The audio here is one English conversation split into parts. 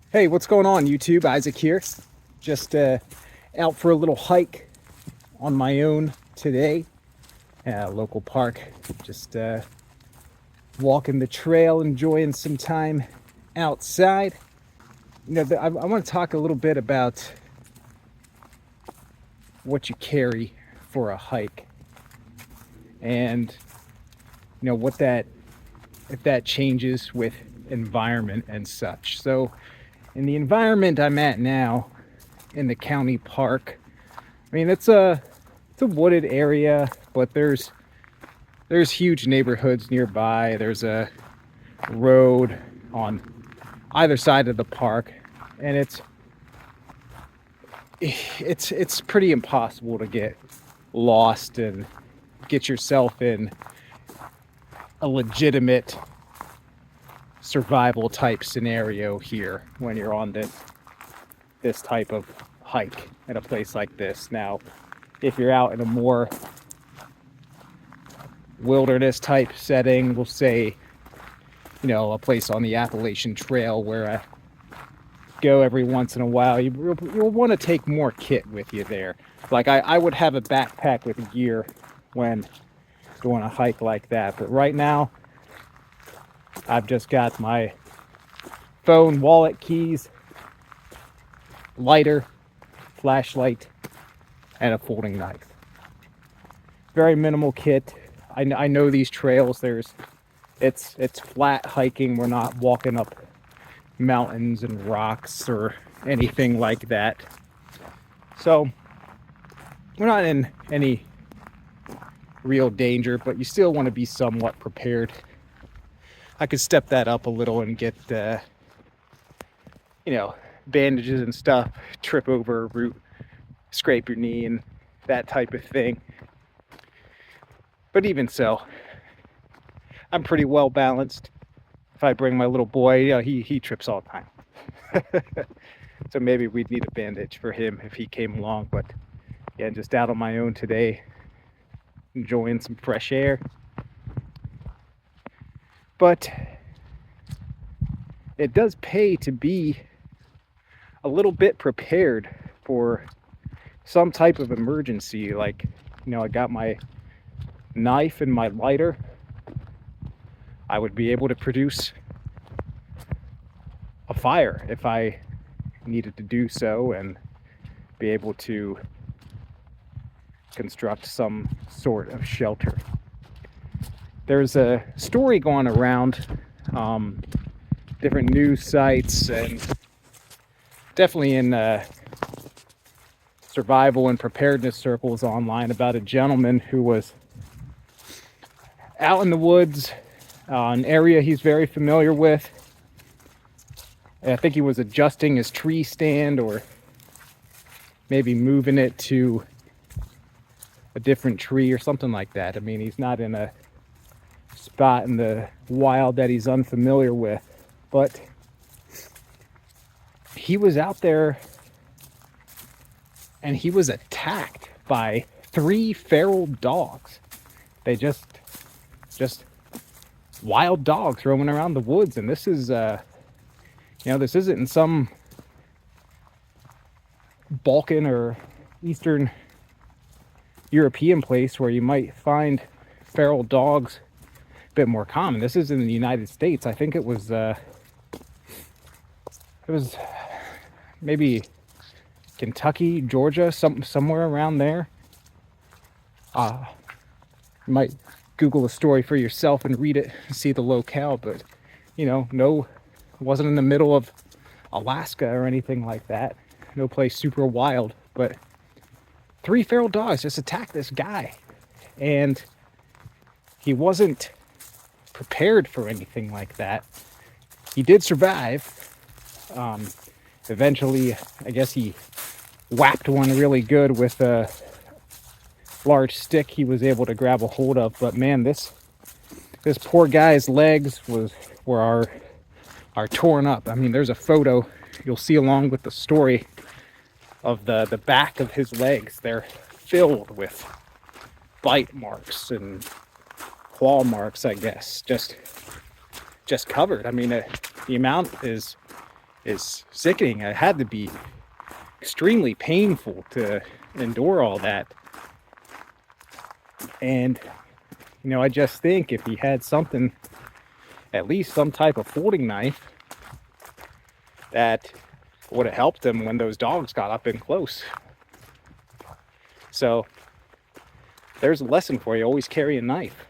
Hey, what's going on, YouTube? Isaac here. Just out for a little hike on my own today. Local park. Just walking the trail, enjoying some time outside. I want to talk a little bit about what you carry for a hike, and what if that changes with environment and such. So, in the environment I'm at now, in the county park, I mean it's a wooded area, but there's huge neighborhoods nearby. There's a road on either side of the park, and it's pretty impossible to get lost and get yourself in a legitimate survival type scenario here when you're on this type of hike at a place like this. Now, if you're out in a more wilderness type setting, we'll say, a place on the Appalachian Trail where I go every once in a while, you'll want to take more kit with you there. Like I would have a backpack with gear when doing a hike like that, but right now I've just got my phone, wallet, keys, lighter, flashlight, and a folding knife. Very minimal kit. I know these trails, it's flat hiking. We're not walking up mountains and rocks or anything like that. So we're not in any real danger, but you still want to be somewhat prepared. I could step that up a little and get bandages and stuff, trip over a root, scrape your knee and that type of thing. But even so, I'm pretty well balanced. If I bring my little boy, he trips all the time. So maybe we'd need a bandage for him if he came along. But yeah, just out on my own today, enjoying some fresh air. But it does pay to be a little bit prepared for some type of emergency. Like, I got my knife and my lighter. I would be able to produce a fire if I needed to do so, and be able to construct some sort of shelter. There's a story going around different news sites and definitely in survival and preparedness circles online about a gentleman who was out in the woods, an area he's very familiar with. I think he was adjusting his tree stand or maybe moving it to a different tree or something like that. I mean, he's not in a spot in the wild that he's unfamiliar with, but he was out there and he was attacked by 3 feral dogs. They just wild dogs roaming around the woods. And this is this isn't in some Balkan or Eastern European place where you might find feral dogs a bit more common. This is in the United States. I think it was maybe Kentucky, Georgia, somewhere around there. You might Google the story for yourself and read it, see the locale, but no, it wasn't in the middle of Alaska or anything like that. No place super wild, but 3 feral dogs just attacked this guy, and he wasn't prepared for anything like that. He did survive. Eventually, I guess he whacked one really good with a large stick he was able to grab a hold of. But man, this poor guy's legs are torn up. I mean, there's a photo you'll see along with the story of the back of his legs. They're filled with bite marks and claw marks, I guess, just covered. I mean, the amount is is sickening. It had to be extremely painful to endure all that. And, you know, I just think if he had something, at least some type of folding knife, that would have helped him when those dogs got up in close. So there's a lesson for you. Always carry a knife.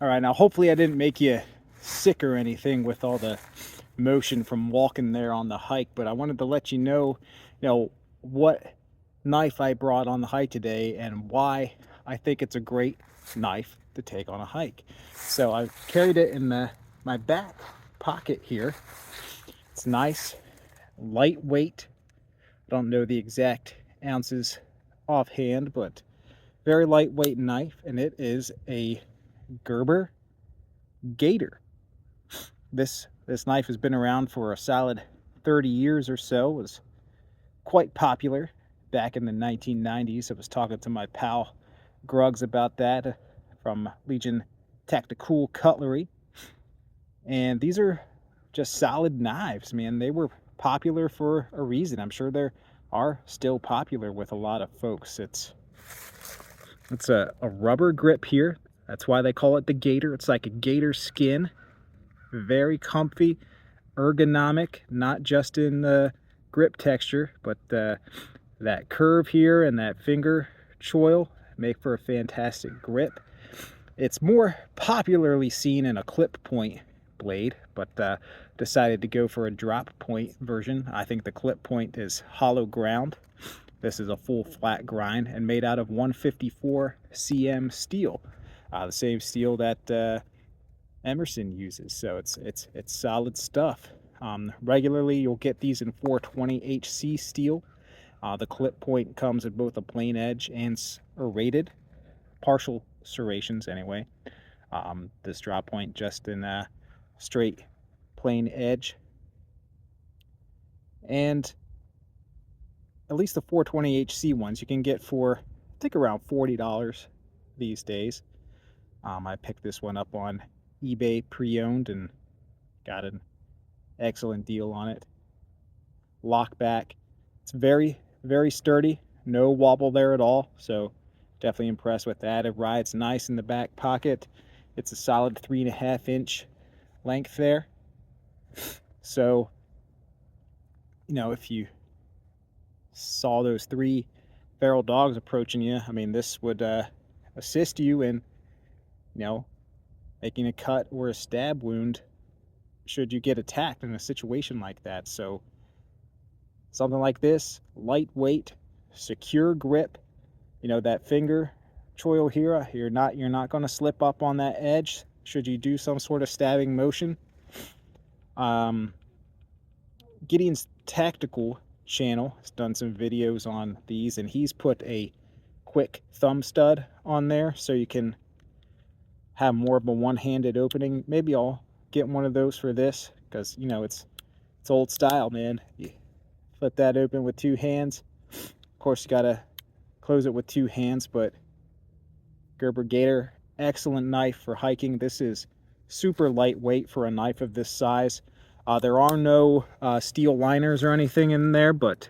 All right, now hopefully I didn't make you sick or anything with all the motion from walking there on the hike, but I wanted to let you know what knife I brought on the hike today and why I think it's a great knife to take on a hike. So I carried it in my back pocket here. It's nice, lightweight. I don't know the exact ounces offhand, but very lightweight knife, and it is a Gerber Gator. This knife has been around for a solid 30 years or so. It was quite popular back in the 1990s. I was talking to my pal Gruggs about that from Legion Tactical Cutlery. And these are just solid knives, man. They were popular for a reason. I'm sure they are still popular with a lot of folks. It's a rubber grip here. That's why they call it the Gator. It's like a gator skin. Very comfy, ergonomic, not just in the grip texture, but that curve here and that finger choil make for a fantastic grip. It's more popularly seen in a clip point blade, but decided to go for a drop point version. I think the clip point is hollow ground. This is a full flat grind and made out of 154 cm steel, the same steel that Emerson uses. So it's solid stuff. Regularly you'll get these in 420 HC steel. The clip point comes with both a plain edge and serrated, partial serrations anyway. This drop point just in a straight plain edge. And at least the 420 HC ones you can get for, I think, around $40 these days. I picked this one up on eBay pre-owned and got an excellent deal on it. Lock back. It's very, very sturdy. No wobble there at all. So definitely impressed with that. It rides nice in the back pocket. It's a solid 3.5 inch length there. So, you know, if you saw those 3 feral dogs approaching you, I mean, this would assist you in, making a cut or a stab wound should you get attacked in a situation like that. So something like this, lightweight, secure grip, that finger choil here, you're not going to slip up on that edge should you do some sort of stabbing motion. Gideon's Tactical channel has done some videos on these, and he's put a quick thumb stud on there so you can have more of a one-handed opening. Maybe I'll get one of those for this, because it's old style, man. You flip that open with 2 hands. Of course, you gotta close it with 2 hands, but Gerber Gator, excellent knife for hiking. This is super lightweight for a knife of this size. There are no steel liners or anything in there, but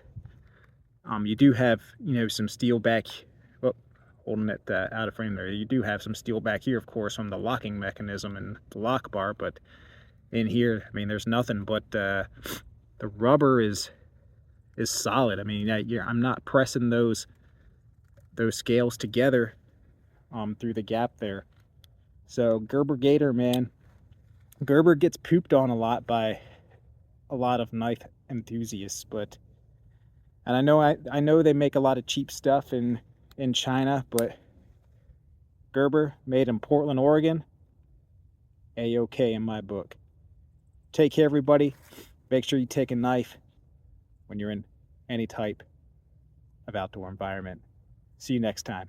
you do have some steel back. Well, holding it out of frame there. You do have some steel back here, of course, from the locking mechanism and the lock bar, but in here, I mean, there's nothing. But the rubber is solid. I mean, I'm not pressing those scales together through the gap there. So Gerber Gator, man. Gerber gets pooped on a lot by a lot of knife enthusiasts, and I know they make a lot of cheap stuff in China, but Gerber, made in Portland, Oregon, A-OK in my book. Take care, everybody. Make sure you take a knife when you're in any type of outdoor environment. See you next time.